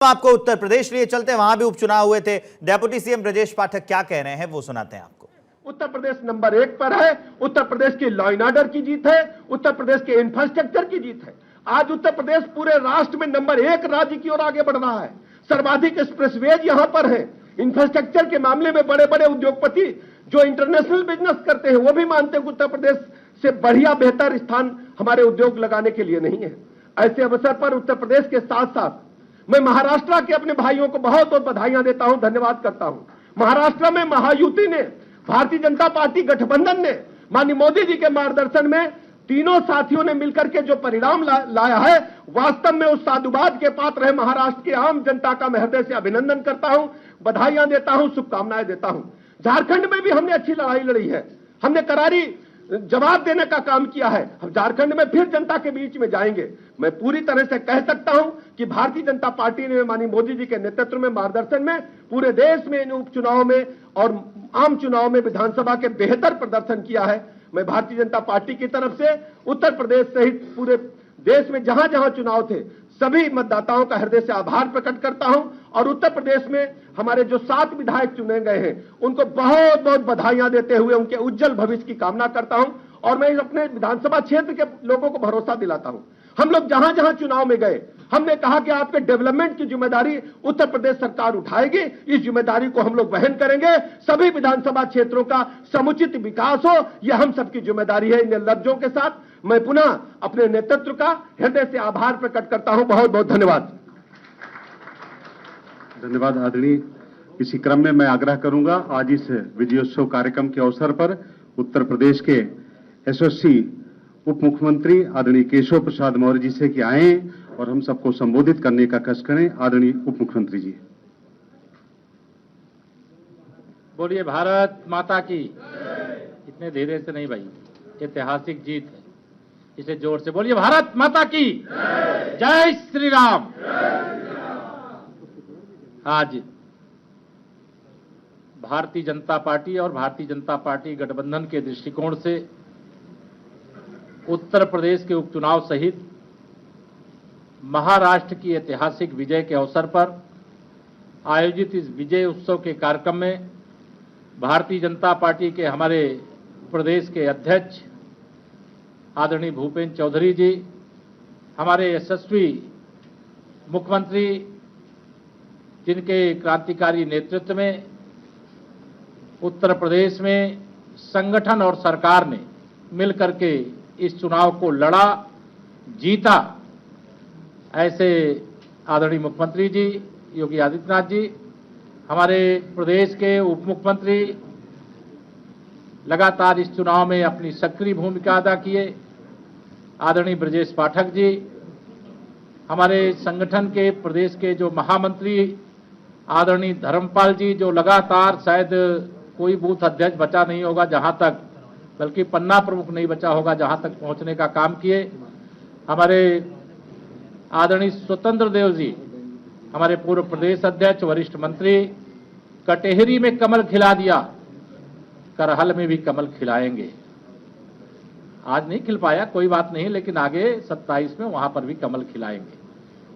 आपको उत्तर प्रदेश लिए चलते, वहां भी उपचुनाव हुए थे। डेप्यूटी सीएम ब्रजेश पाठक क्या कह रहे हैं वो सुनाते हैं आपको। उत्तर प्रदेश नंबर 1 पर है। उत्तर प्रदेश की लॉ एंड ऑर्डर की जीत है। उत्तर प्रदेश के इंफ्रास्ट्रक्चर की जीत है। आज उत्तर प्रदेश पूरे राष्ट्र में नंबर 1 राज्य की ओर आगे बढ़ रहा है। सर्वाधिक एक्सप्रेसवेज यहां पर है। इंफ्रास्ट्रक्चर के मामले में बड़े बड़े उद्योगपति जो इंटरनेशनल बिजनेस करते हैं वो भी मानते हैं कि उत्तर प्रदेश से बढ़िया बेहतर स्थान हमारे उद्योग लगाने के लिए नहीं है। ऐसे अवसर पर उत्तर प्रदेश के साथ साथ मैं महाराष्ट्र के अपने भाइयों को बहुत बहुत बधाइयां देता हूं, धन्यवाद करता हूं। महाराष्ट्र में महायुति ने, भारतीय जनता पार्टी गठबंधन ने माननीय मोदी जी के मार्गदर्शन में तीनों साथियों ने मिलकर के जो परिणाम लाया है, वास्तव में उस साधुवाद के पात्र है। महाराष्ट्र की आम जनता का मैं हृदय से अभिनंदन करता हूं, बधाइयां देता हूं, शुभकामनाएं देता हूं। झारखंड में भी हमने अच्छी लड़ाई लड़ी है। हमने करारी जवाब देने का काम किया है। हम झारखंड में फिर जनता के बीच में जाएंगे। मैं पूरी तरह से कह सकता हूं कि भारतीय जनता पार्टी ने माननीय मोदी जी के नेतृत्व में, मार्गदर्शन में पूरे देश में इन उपचुनाव में और आम चुनाव में विधानसभा के बेहतर प्रदर्शन किया है। मैं भारतीय जनता पार्टी की तरफ से उत्तर प्रदेश सहित पूरे देश में जहां जहां चुनाव थे सभी मतदाताओं का हृदय से आभार प्रकट करता हूं और उत्तर प्रदेश में हमारे जो 7 विधायक चुने गए हैं उनको बहुत बहुत बधाइयां देते हुए उनके उज्जवल भविष्य की कामना करता हूं। और मैं अपने विधानसभा क्षेत्र के लोगों को भरोसा दिलाता हूं। हम लोग जहां जहां चुनाव में गए हमने कहा कि आपके डेवलपमेंट की जिम्मेदारी उत्तर प्रदेश सरकार उठाएगी। इस जिम्मेदारी को हम लोग वहन करेंगे। सभी विधानसभा क्षेत्रों का समुचित विकास हो, यह हम सबकी जिम्मेदारी है। इन लफ्जों के साथ मैं पुनः अपने नेतृत्व का हृदय से आभार प्रकट करता हूं। बहुत बहुत धन्यवाद। धन्यवाद आदरणीय। इसी क्रम में मैं आग्रह करूंगा, आज इस विजयोत्सव कार्यक्रम के अवसर पर उत्तर प्रदेश के यशस्वी उप मुख्यमंत्री आदरणीय केशव प्रसाद मौर्य जी से कि आए और हम सबको संबोधित करने का कष्ट करें। आदरणीय उप मुख्यमंत्री जी। बोलिए भारत माता की। इतने धीरे से नहीं भाई, ऐतिहासिक जीत है, इसे जोर से बोलिए भारत माता की जय श्री राम। आज भारतीय जनता पार्टी और भारतीय जनता पार्टी गठबंधन के दृष्टिकोण से उत्तर प्रदेश के उपचुनाव सहित महाराष्ट्र की ऐतिहासिक विजय के अवसर पर आयोजित इस विजय उत्सव के कार्यक्रम में भारतीय जनता पार्टी के हमारे प्रदेश के अध्यक्ष आदरणीय भूपेंद्र चौधरी जी, हमारे यशस्वी मुख्यमंत्री जिनके क्रांतिकारी नेतृत्व में उत्तर प्रदेश में संगठन और सरकार ने मिलकर के इस चुनाव को लड़ा, जीता, ऐसे आदरणीय मुख्यमंत्री जी योगी आदित्यनाथ जी, हमारे प्रदेश के उप मुख्यमंत्री लगातार इस चुनाव में अपनी सक्रिय भूमिका अदा किए, आदरणीय ब्रजेश पाठक जी, हमारे संगठन के प्रदेश के जो महामंत्री आदरणीय धर्मपाल जी, जो लगातार शायद कोई बूथ अध्यक्ष बचा नहीं होगा जहां तक, बल्कि पन्ना प्रमुख नहीं बचा होगा जहां तक पहुंचने का काम किए, हमारे आदरणीय स्वतंत्र देव जी, हमारे पूर्व प्रदेश अध्यक्ष वरिष्ठ मंत्री, कटेहरी में कमल खिला दिया, करहल में भी कमल खिलाएंगे। आज नहीं खिल पाया, कोई बात नहीं, लेकिन आगे 27 में वहां पर भी कमल खिलाएंगे।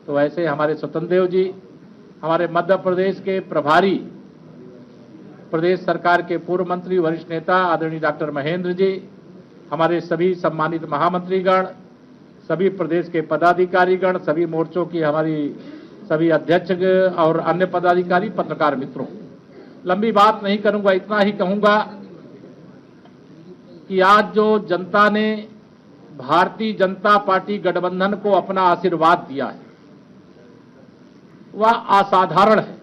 तो ऐसे हमारे स्वतंत्र देव जी, हमारे मध्य प्रदेश के प्रभारी प्रदेश सरकार के पूर्व मंत्री वरिष्ठ नेता आदरणीय डॉक्टर महेंद्र जी, हमारे सभी सम्मानित महामंत्रीगण, सभी प्रदेश के पदाधिकारीगण, सभी मोर्चों की हमारी सभी अध्यक्ष और अन्य पदाधिकारी, पत्रकार मित्रों, लंबी बात नहीं करूंगा, इतना ही कहूंगा कि आज जो जनता ने भारतीय जनता पार्टी गठबंधन को अपना आशीर्वाद दिया है वह असाधारण है।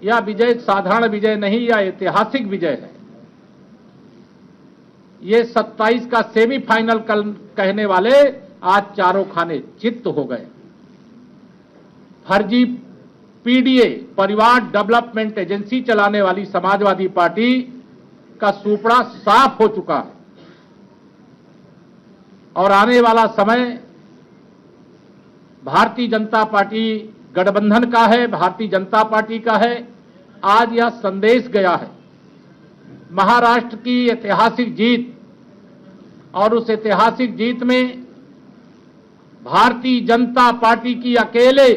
यह विजय साधारण विजय नहीं, यह ऐतिहासिक विजय है। ये 27 का सेमीफाइनल कल कहने वाले आज चारों खाने चित्त हो गए। फर्जी पीडीए परिवार डेवलपमेंट एजेंसी चलाने वाली समाजवादी पार्टी का सुपड़ा साफ हो चुका है और आने वाला समय भारतीय जनता पार्टी गठबंधन का है, भारतीय जनता पार्टी का है। आज यह संदेश गया है महाराष्ट्र की ऐतिहासिक जीत, और उस ऐतिहासिक जीत में भारतीय जनता पार्टी की अकेले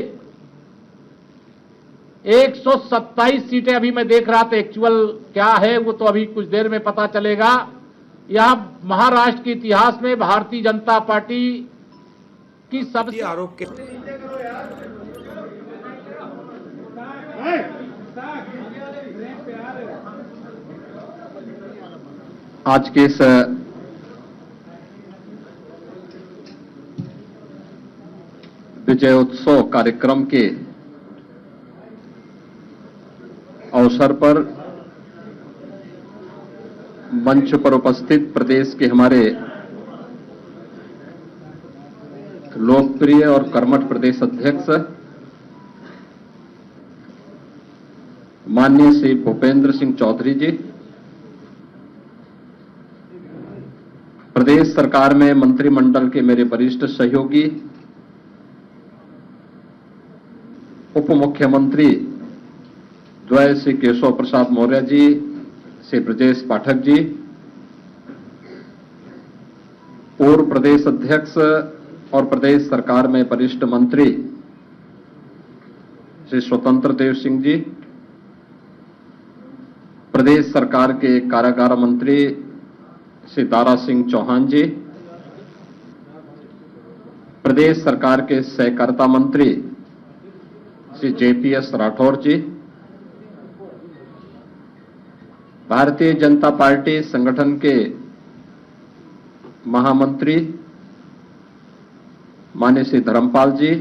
127 सीटें, अभी मैं देख रहा था, एक्चुअल क्या है वो तो अभी कुछ देर में पता चलेगा। यह महाराष्ट्र के इतिहास में भारतीय जनता पार्टी की सबसे आरोप के आज के इस विजयोत्सव कार्यक्रम के अवसर पर मंच पर उपस्थित प्रदेश के हमारे लोकप्रिय और कर्मठ प्रदेश अध्यक्ष माननीय श्री भूपेंद्र सिंह चौधरी जी, प्रदेश सरकार में मंत्रिमंडल के मेरे वरिष्ठ सहयोगी, उप मुख्यमंत्री द्वय श्री केशव प्रसाद मौर्य जी, श्री ब्रजेश पाठक जी, पूर्व प्रदेश अध्यक्ष और प्रदेश सरकार में वरिष्ठ मंत्री श्री स्वतंत्र देव सिंह जी, प्रदेश सरकार के कारागार मंत्री श्री दारा सिंह चौहान जी, प्रदेश सरकार के सहकारिता मंत्री श्री जेपीएस राठौर जी, भारतीय जनता पार्टी संगठन के महामंत्री माननीय श्री धर्मपाल जी,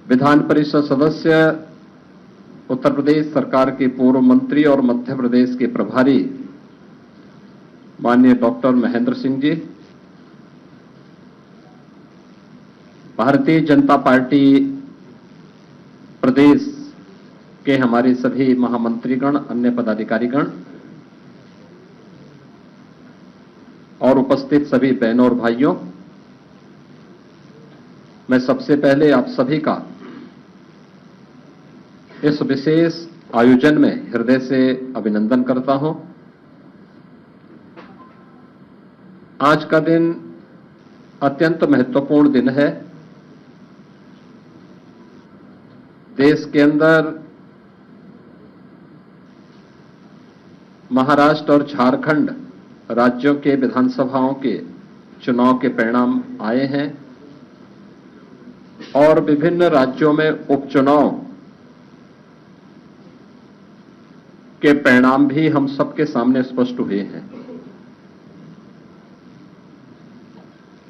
विधान परिषद सदस्य उत्तर प्रदेश सरकार के पूर्व मंत्री और मध्य प्रदेश के प्रभारी माननीय डॉक्टर महेंद्र सिंह जी, भारतीय जनता पार्टी प्रदेश के हमारे सभी महामंत्रीगण, अन्य पदाधिकारीगण और उपस्थित सभी बहनों और भाइयों, मैं सबसे पहले आप सभी का इस विशेष आयोजन में हृदय से अभिनंदन करता हूं। आज का दिन अत्यंत महत्वपूर्ण दिन है। देश के अंदर महाराष्ट्र और झारखंड राज्यों के विधानसभाओं के चुनाव के परिणाम आए हैं और विभिन्न राज्यों में उपचुनाव के परिणाम भी हम सबके सामने स्पष्ट हुए हैं।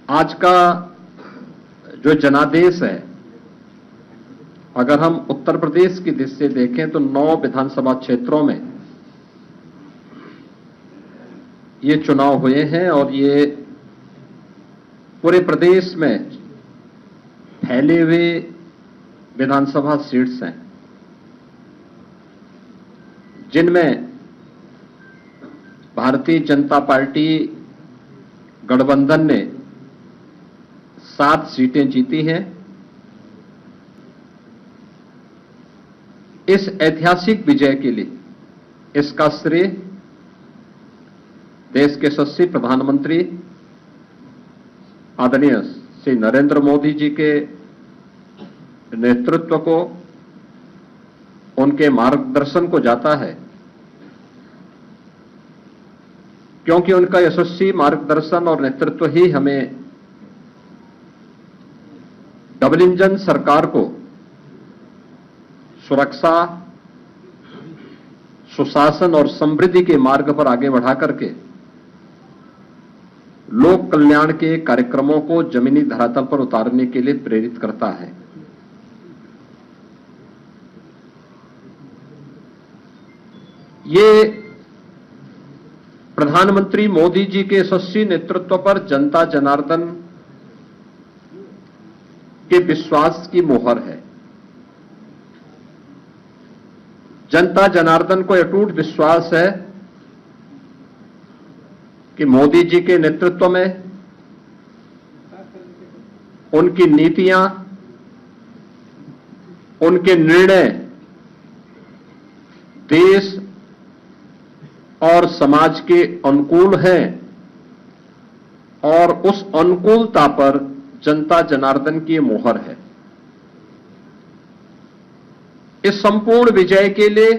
आज का जो जनादेश है, अगर हम उत्तर प्रदेश की दृष्टि से देखें तो 9 विधानसभा क्षेत्रों में ये चुनाव हुए हैं और ये पूरे प्रदेश में फैले हुए विधानसभा सीट्स हैं, जिनमें भारतीय जनता पार्टी गठबंधन ने 7 सीटें जीती हैं। इस ऐतिहासिक विजय के लिए इसका श्रेय देश के यशस्वी प्रधानमंत्री आदरणीय श्री नरेंद्र मोदी जी के नेतृत्व को, उनके मार्गदर्शन को जाता है, क्योंकि उनका यशस्वी मार्गदर्शन और नेतृत्व ही हमें डबल इंजन सरकार को सुरक्षा, सुशासन और समृद्धि के मार्ग पर आगे बढ़ा करके लोक कल्याण के कार्यक्रमों को जमीनी धरातल पर उतारने के लिए प्रेरित करता है। ये प्रधानमंत्री मोदी जी के यशस्वी नेतृत्व पर जनता जनार्दन के विश्वास की मोहर है। जनता जनार्दन को अटूट विश्वास है कि मोदी जी के नेतृत्व में उनकी नीतियां, उनके निर्णय देश और समाज के अनुकूल हैं और उस अनुकूलता पर जनता जनार्दन की मोहर है। इस संपूर्ण विजय के लिए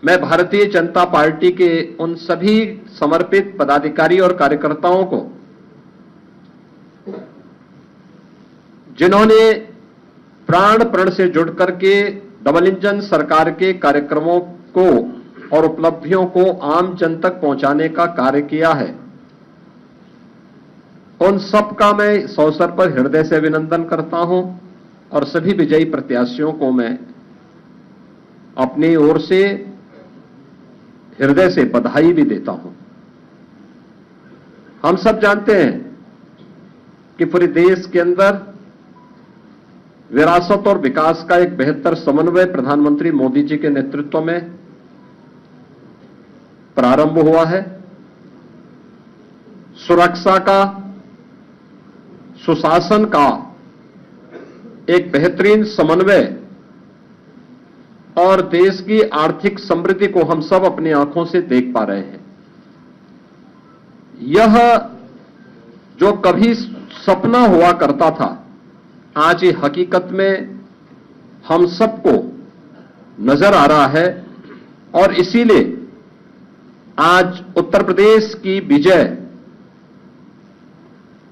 मैं भारतीय जनता पार्टी के उन सभी समर्पित पदाधिकारी और कार्यकर्ताओं को, जिन्होंने प्राण प्रण से जुड़ करके डबल इंजन सरकार के कार्यक्रमों को और उपलब्धियों को आम जन तक पहुंचाने का कार्य किया है, उन सब का मैं इस अवसर पर हृदय से अभिनंदन करता हूं और सभी विजयी प्रत्याशियों को मैं अपनी ओर से हृदय से बधाई भी देता हूं। हम सब जानते हैं कि पूरे देश के अंदर विरासत और विकास का एक बेहतर समन्वय प्रधानमंत्री मोदी जी के नेतृत्व में प्रारंभ हुआ है। सुरक्षा का, सुशासन का एक बेहतरीन समन्वय और देश की आर्थिक समृद्धि को हम सब अपनी आंखों से देख पा रहे हैं। यह जो कभी सपना हुआ करता था, आज ये हकीकत में हम सबको नजर आ रहा है और इसीलिए आज उत्तर प्रदेश की विजय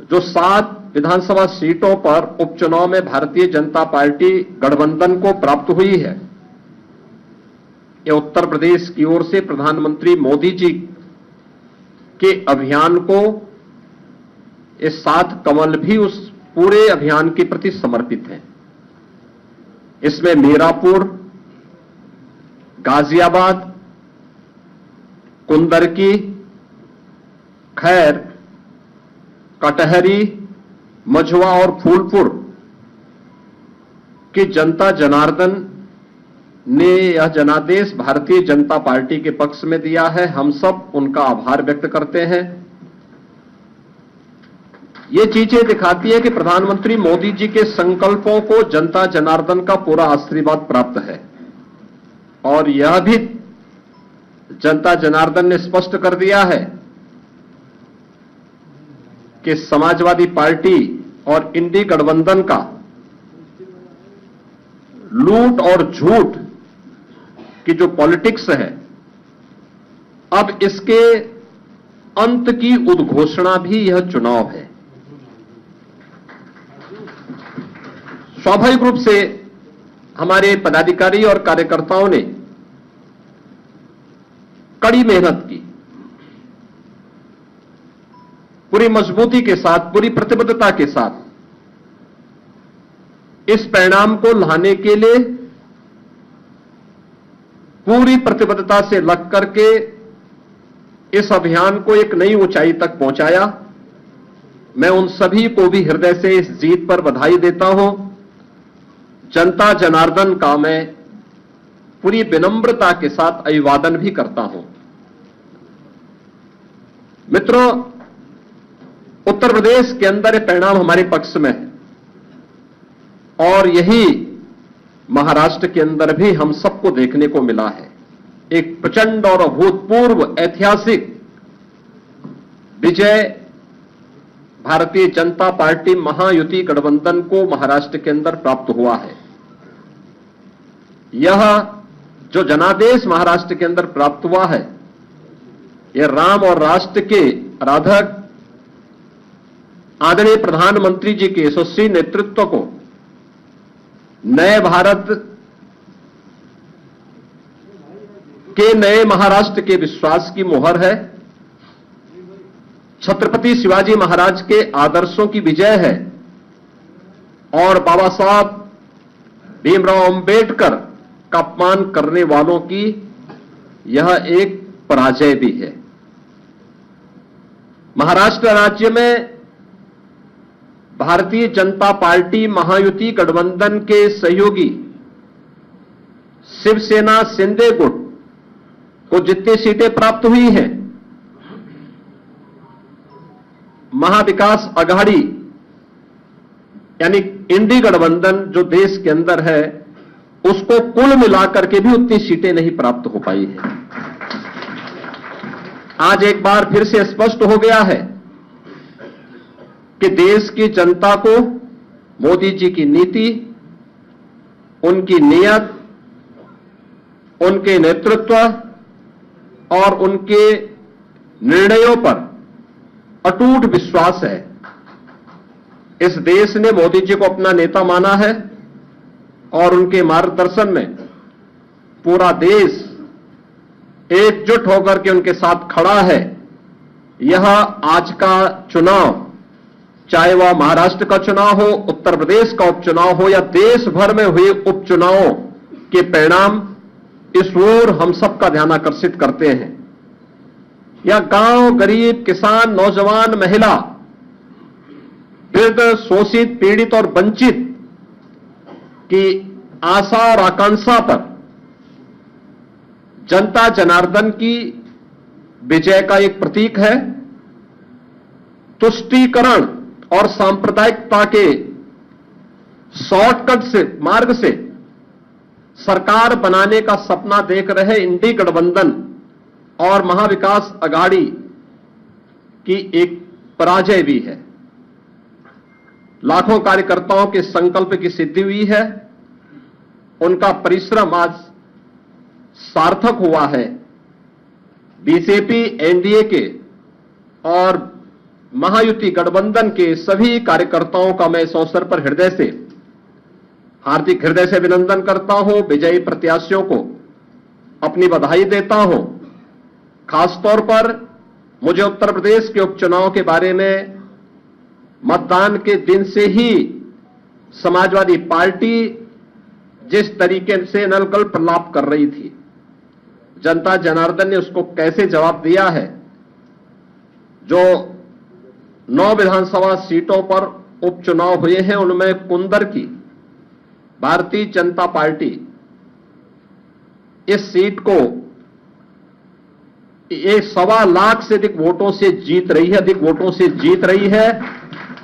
जो 7 विधानसभा सीटों पर उपचुनाव में भारतीय जनता पार्टी गठबंधन को प्राप्त हुई है, यह उत्तर प्रदेश की ओर से प्रधानमंत्री मोदी जी के अभियान को, ये 7 कमल भी उस पूरे अभियान के प्रति समर्पित हैं। इसमें मीरापुर, गाजियाबाद, कुंदरकी, खैर, कटहरी, मझवा और फूलपुर की जनता जनार्दन ने यह जनादेश भारतीय जनता पार्टी के पक्ष में दिया है। हम सब उनका आभार व्यक्त करते हैं। ये चीजें दिखाती है कि प्रधानमंत्री मोदी जी के संकल्पों को जनता जनार्दन का पूरा आशीर्वाद प्राप्त है और यह भी जनता जनार्दन ने स्पष्ट कर दिया है कि समाजवादी पार्टी और इंडी गठबंधन का लूट और झूठ की जो पॉलिटिक्स है, अब इसके अंत की उद्घोषणा भी यह चुनाव है। स्वाभाविक रूप से हमारे पदाधिकारी और कार्यकर्ताओं ने कड़ी मेहनत की, पूरी मजबूती के साथ, पूरी प्रतिबद्धता के साथ इस परिणाम को लाने के लिए पूरी प्रतिबद्धता से लग करके इस अभियान को एक नई ऊंचाई तक पहुंचाया। मैं उन सभी को भी हृदय से इस जीत पर बधाई देता हूं। जनता जनार्दन का मैं पूरी विनम्रता के साथ अभिवादन भी करता हूं। मित्रों, उत्तर प्रदेश के अंदर ये परिणाम हमारे पक्ष में है और यही महाराष्ट्र के अंदर भी हम सबको देखने को मिला है। एक प्रचंड और अभूतपूर्व ऐतिहासिक विजय भारतीय जनता पार्टी महायुति गठबंधन को महाराष्ट्र के अंदर प्राप्त हुआ है। यह जो जनादेश महाराष्ट्र के अंदर प्राप्त हुआ है, यह राम और राष्ट्र के आराधक आदरणीय प्रधानमंत्री जी के यशस्वी नेतृत्व को, नए भारत के नए महाराष्ट्र के विश्वास की मोहर है। छत्रपति शिवाजी महाराज के आदर्शों की विजय है और बाबा साहब भीमराव अंबेडकर का अपमान करने वालों की यह एक पराजय भी है। महाराष्ट्र राज्य में भारतीय जनता पार्टी महायुति गठबंधन के सहयोगी शिवसेना शिंदे गुट को जितनी सीटें प्राप्त हुई हैं, महाविकास आघाड़ी यानी इंडी गठबंधन जो देश के अंदर है, उसको कुल मिलाकर के भी उतनी सीटें नहीं प्राप्त हो पाई है। आज एक बार फिर से स्पष्ट हो गया है कि देश की जनता को मोदी जी की नीति, उनकी नीयत, उनके नेतृत्व और उनके निर्णयों पर अटूट विश्वास है। इस देश ने मोदी जी को अपना नेता माना है और उनके मार्गदर्शन में पूरा देश एकजुट होकर के उनके साथ खड़ा है। यह आज का चुनाव, चाहे वह महाराष्ट्र का चुनाव हो, उत्तर प्रदेश का उपचुनाव हो या देश भर में हुए उपचुनावों के परिणाम इस ओर हम सबका ध्यान आकर्षित करते हैं। या गांव, गरीब, किसान, नौजवान, महिला, वृद्ध, शोषित, पीड़ित और वंचित की आशा और आकांक्षा पर जनता जनार्दन की विजय का एक प्रतीक है। तुष्टीकरण और सांप्रदायिकता के शॉर्टकट से मार्ग से सरकार बनाने का सपना देख रहे इंडी गठबंधन और महाविकास अघाड़ी की एक पराजय भी है। लाखों कार्यकर्ताओं के संकल्प की सिद्धि हुई है। उनका परिश्रम आज सार्थक हुआ है। बीजेपी, एनडीए के और महायुति गठबंधन के सभी कार्यकर्ताओं का मैं इस अवसर पर हार्दिक हृदय से अभिनंदन करता हूं। विजयी प्रत्याशियों को अपनी बधाई देता हूं। खासतौर पर मुझे उत्तर प्रदेश के उपचुनाव के बारे में मतदान के दिन से ही समाजवादी पार्टी जिस तरीके से नलगल प्रलाप कर रही थी, जनता जनार्दन ने उसको कैसे जवाब दिया है। जो 9 विधानसभा सीटों पर उपचुनाव हुए हैं, उनमें कुंदर की भारतीय जनता पार्टी इस सीट को 1.25 लाख से अधिक वोटों से जीत रही है।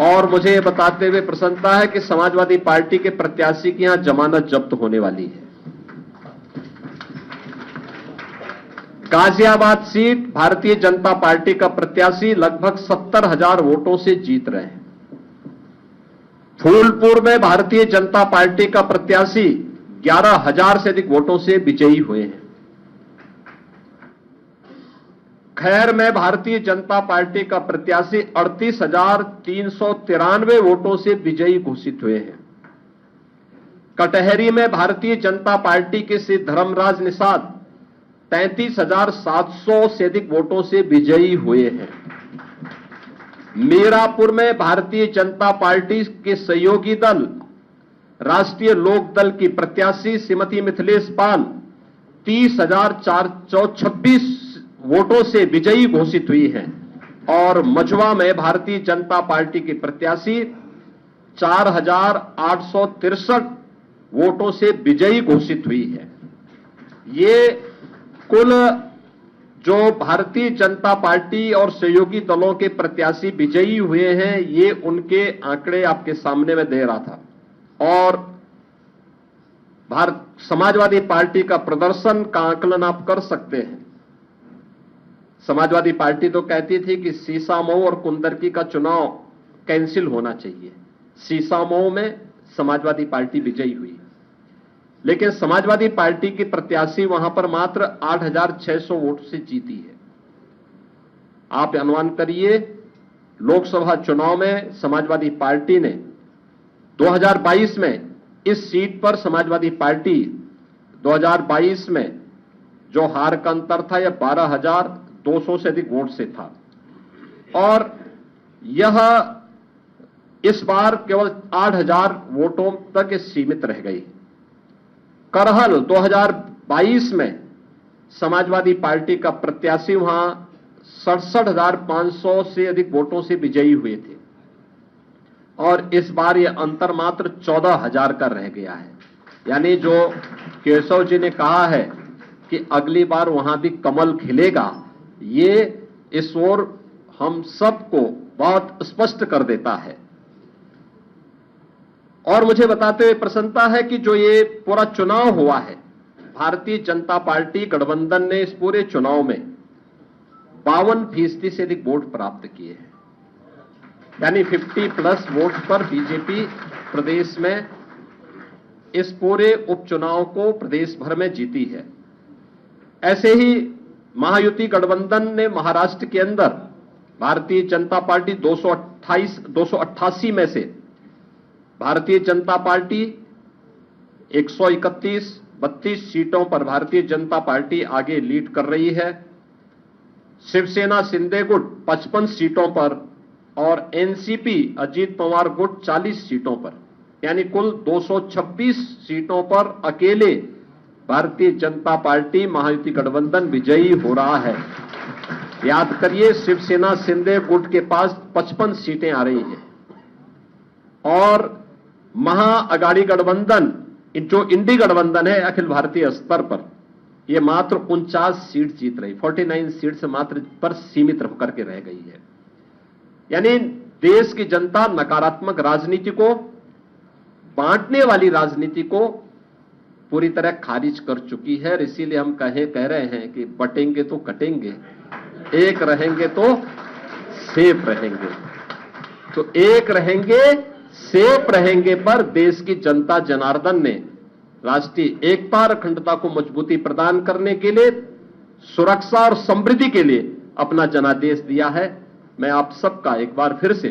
और मुझे यह बताते हुए प्रसन्नता है कि समाजवादी पार्टी के प्रत्याशी की यहां जमानत जब्त होने वाली है। गाजियाबाद सीट भारतीय जनता पार्टी का प्रत्याशी लगभग 70,000 वोटों से जीत रहे हैं। फूलपुर में भारतीय जनता पार्टी का प्रत्याशी 11,000 से अधिक वोटों से विजयी हुए हैं। खैर में भारतीय जनता पार्टी का प्रत्याशी 38,393 वोटों से विजयी घोषित हुए हैं। कटहरी में भारतीय जनता पार्टी के श्री धर्मराज निषाद 33,700 से अधिक वोटों से विजयी हुए हैं। मीरापुर में भारतीय जनता पार्टी के सहयोगी दल राष्ट्रीय लोक दल की प्रत्याशी श्रीमती मिथिलेश पाल 30,426 वोटों से विजयी घोषित हुई हैं। और मझवा में भारतीय जनता पार्टी की प्रत्याशी 4,863 वोटों से विजयी घोषित हुई है। ये कुल जो भारतीय जनता पार्टी और सहयोगी दलों के प्रत्याशी विजयी हुए हैं, ये उनके आंकड़े आपके सामने में दे रहा था। और समाजवादी पार्टी का प्रदर्शन का आकलन आप कर सकते हैं। समाजवादी पार्टी तो कहती थी कि सीसामऊ और कुंदरकी का चुनाव कैंसिल होना चाहिए। सीसामऊ में समाजवादी पार्टी विजयी हुई, लेकिन समाजवादी पार्टी की प्रत्याशी वहां पर मात्र 8,600 वोट से जीती है। आप अनुमान करिए, लोकसभा चुनाव में समाजवादी पार्टी ने 2022 में इस सीट पर समाजवादी पार्टी 2022 में जो हार का अंतर था यह 12,200 से अधिक वोट से था। और यह इस बार केवल 8,000 वोटों तक सीमित रह गई। करहल 2022 में समाजवादी पार्टी का प्रत्याशी वहां 67,500 से अधिक वोटों से विजयी हुए थे। और इस बार यह अंतर मात्र 14,000 का रह गया है। यानी जो केशव जी ने कहा है कि अगली बार वहां भी कमल खिलेगा, ये इस ओर हम सबको बहुत स्पष्ट कर देता है। और मुझे बताते हुए प्रसन्नता है कि जो ये पूरा चुनाव हुआ है, भारतीय जनता पार्टी गठबंधन ने इस पूरे चुनाव में 52% से अधिक वोट प्राप्त किए हैं, यानी 50+ वोट पर बीजेपी प्रदेश में इस पूरे उपचुनाव को प्रदेश भर में जीती है। ऐसे ही महायुति गठबंधन ने महाराष्ट्र के अंदर भारतीय जनता पार्टी 288 में से भारतीय जनता पार्टी 131-32 सीटों पर भारतीय जनता पार्टी आगे लीड कर रही है। शिवसेना शिंदे गुट 55 सीटों पर और एनसीपी अजीत पवार गुट 40 सीटों पर, यानी कुल 226 सीटों पर अकेले भारतीय जनता पार्टी महायुति गठबंधन विजयी हो रहा है। याद करिए, शिवसेना शिंदे गुट के पास 55 सीटें आ रही हैं और महाअगाड़ी गठबंधन जो इंडी गठबंधन है अखिल भारतीय स्तर पर, यह मात्र 49 सीट जीत रही, 49 सीट से मात्र पर सीमित होकर के रह गई है। यानी देश की जनता नकारात्मक राजनीति को, बांटने वाली राजनीति को पूरी तरह खारिज कर चुकी है। और इसीलिए हम कह रहे हैं कि बटेंगे तो कटेंगे, एक रहेंगे तो सेफ रहेंगे। तो एक रहेंगे सेफ रहेंगे पर देश की जनता जनार्दन ने राष्ट्रीय एकता और अखंडता को मजबूती प्रदान करने के लिए, सुरक्षा और समृद्धि के लिए अपना जनादेश दिया है। मैं आप सबका एक बार फिर से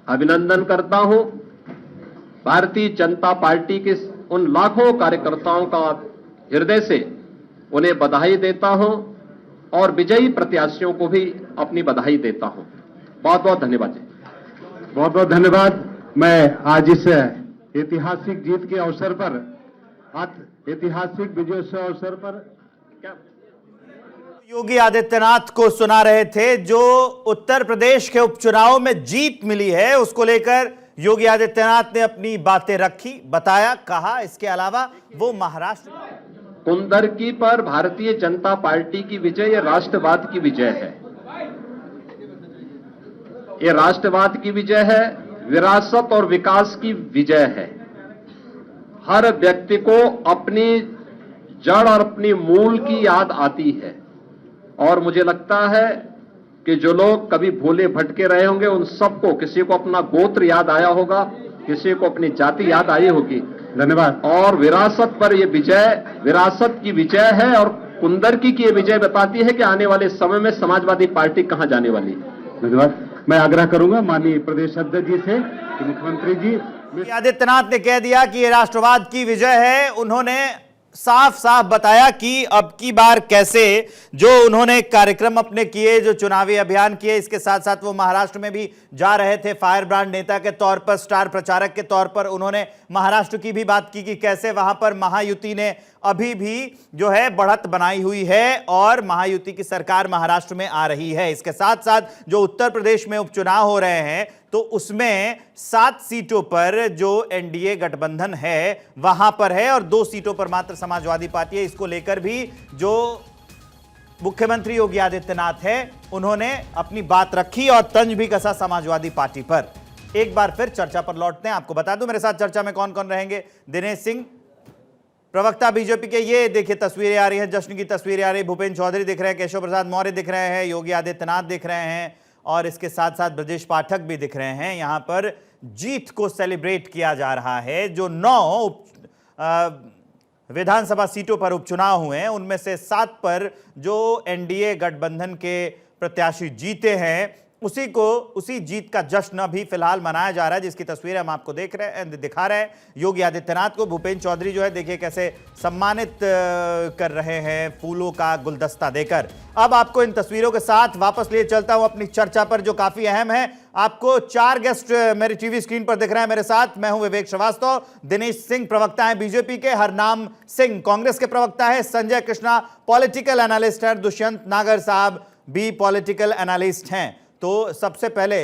अभिनंदन करता हूं। भारतीय जनता पार्टी के उन लाखों कार्यकर्ताओं का हृदय से उन्हें बधाई देता हूं और विजयी प्रत्याशियों को भी अपनी बधाई देता हूं। बहुत बहुत धन्यवाद जी। बहुत बहुत धन्यवाद। मैं आज इस ऐतिहासिक जीत के अवसर पर, ऐतिहासिक विजयोत्सव अवसर पर योगी आदित्यनाथ को सुना रहे थे। जो उत्तर प्रदेश के उपचुनाव में जीत मिली है उसको लेकर योगी आदित्यनाथ ने अपनी बातें रखी, बताया, कहा इसके अलावा वो महाराष्ट्र कुंदरकी पर भारतीय जनता पार्टी की विजय यह राष्ट्रवाद की विजय है। यह राष्ट्रवाद की विजय है, विरासत और विकास की विजय है। हर व्यक्ति को अपनी जड़ और अपनी मूल की याद आती है और मुझे लगता है कि जो लोग कभी भूले भटके रहे होंगे उन सबको, किसी को अपना गोत्र याद आया होगा, किसी को अपनी जाति याद आई होगी। धन्यवाद। और विरासत पर यह विजय विरासत की विजय है और कुंदरकी की यह विजय बताती है कि आने वाले समय में समाजवादी पार्टी कहां जाने वाली है। धन्यवाद। मैं आग्रह करूंगा माननीय प्रदेश अध्यक्ष जी से कि मुख्यमंत्री जी, योगी आदित्यनाथ ने कह दिया कि ये राष्ट्रवाद की विजय है। उन्होंने साफ साफ बताया कि अब की बार कैसे जो उन्होंने कार्यक्रम अपने किए, जो चुनावी अभियान किए, इसके साथ साथ वो महाराष्ट्र में भी जा रहे थे फायर ब्रांड नेता के तौर पर, स्टार प्रचारक के तौर पर। उन्होंने महाराष्ट्र की भी बात की कि कैसे वहां पर महायुति ने अभी भी जो है बढ़त बनाई हुई है और महायुति की सरकार महाराष्ट्र में आ रही है। इसके साथ साथ जो उत्तर प्रदेश में उपचुनाव हो रहे हैं तो उसमें 7 सीटों पर जो एनडीए गठबंधन है वहां पर है और 2 सीटों पर मात्र समाजवादी पार्टी है। इसको लेकर भी जो मुख्यमंत्री योगी आदित्यनाथ है उन्होंने अपनी बात रखी और तंज भी कसा समाजवादी पार्टी पर। एक बार फिर चर्चा पर लौटते हैं। आपको बता दूं मेरे साथ चर्चा में कौन कौन रहेंगे। दिनेश सिंह, प्रवक्ता बीजेपी के, ये देखिए तस्वीरें आ रही हैं, जश्न की तस्वीरें आ रही है। भूपेंद्र चौधरी दिख रहे हैं, केशव प्रसाद मौर्य दिख रहे हैं, योगी आदित्यनाथ दिख रहे हैं और इसके साथ साथ ब्रजेश पाठक भी दिख रहे हैं। यहां पर जीत को सेलिब्रेट किया जा रहा है। जो 9 विधानसभा सीटों पर उपचुनाव हुए हैं उनमें से 7 पर जो एनडीए गठबंधन के प्रत्याशी जीते हैं उसी जीत का जश्न अभी फिलहाल मनाया जा रहा है, जिसकी तस्वीरें हम आपको दिखा रहे हैं। योगी आदित्यनाथ को भूपेंद्र चौधरी जो है देखिए कैसे सम्मानित कर रहे हैं फूलों का गुलदस्ता देकर। अब आपको इन तस्वीरों के साथ वापस लिए चलता हूं अपनी चर्चा पर जो काफी अहम है। आपको 4 गेस्ट मेरी टीवी स्क्रीन पर दिख रहे हैं मेरे साथ। मैं हूं विवेक श्रीवास्तव, दिनेश सिंह प्रवक्ता है बीजेपी के, हरनाम सिंह कांग्रेस के प्रवक्ता है, संजय कृष्णा पॉलिटिकल एनालिस्ट है, दुष्यंत नागर साहब भी पॉलिटिकल एनालिस्ट हैं। तो सबसे पहले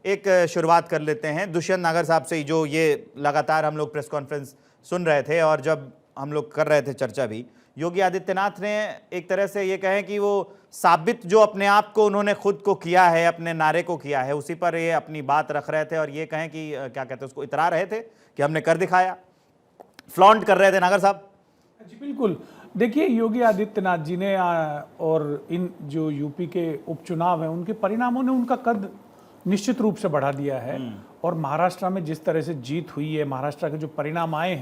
एक शुरुआत कर लेते हैं दुष्यंत नागर साहब से, जो ये लगातार हम लोग प्रेस कॉन्फ्रेंस सुन रहे थे और जब हम लोग कर रहे थे चर्चा भी, योगी आदित्यनाथ ने एक तरह से ये कहें कि वो साबित जो अपने आप को उन्होंने खुद को किया है, अपने नारे को किया है, उसी पर ये अपनी बात रख रहे थे और ये कहें कि क्या कहते हैं उसको, इतरा रहे थे कि हमने कर दिखाया, फ्लॉन्ट कर रहे थे। नागर साहब जी बिल्कुल, देखिए, योगी आदित्यनाथ जी ने और इन जो यूपी के उपचुनाव हैं उनके परिणामों ने उनका कद निश्चित रूप से बढ़ा दिया है। और महाराष्ट्र में जिस तरह से जीत हुई है, महाराष्ट्र के जो परिणाम आए हैं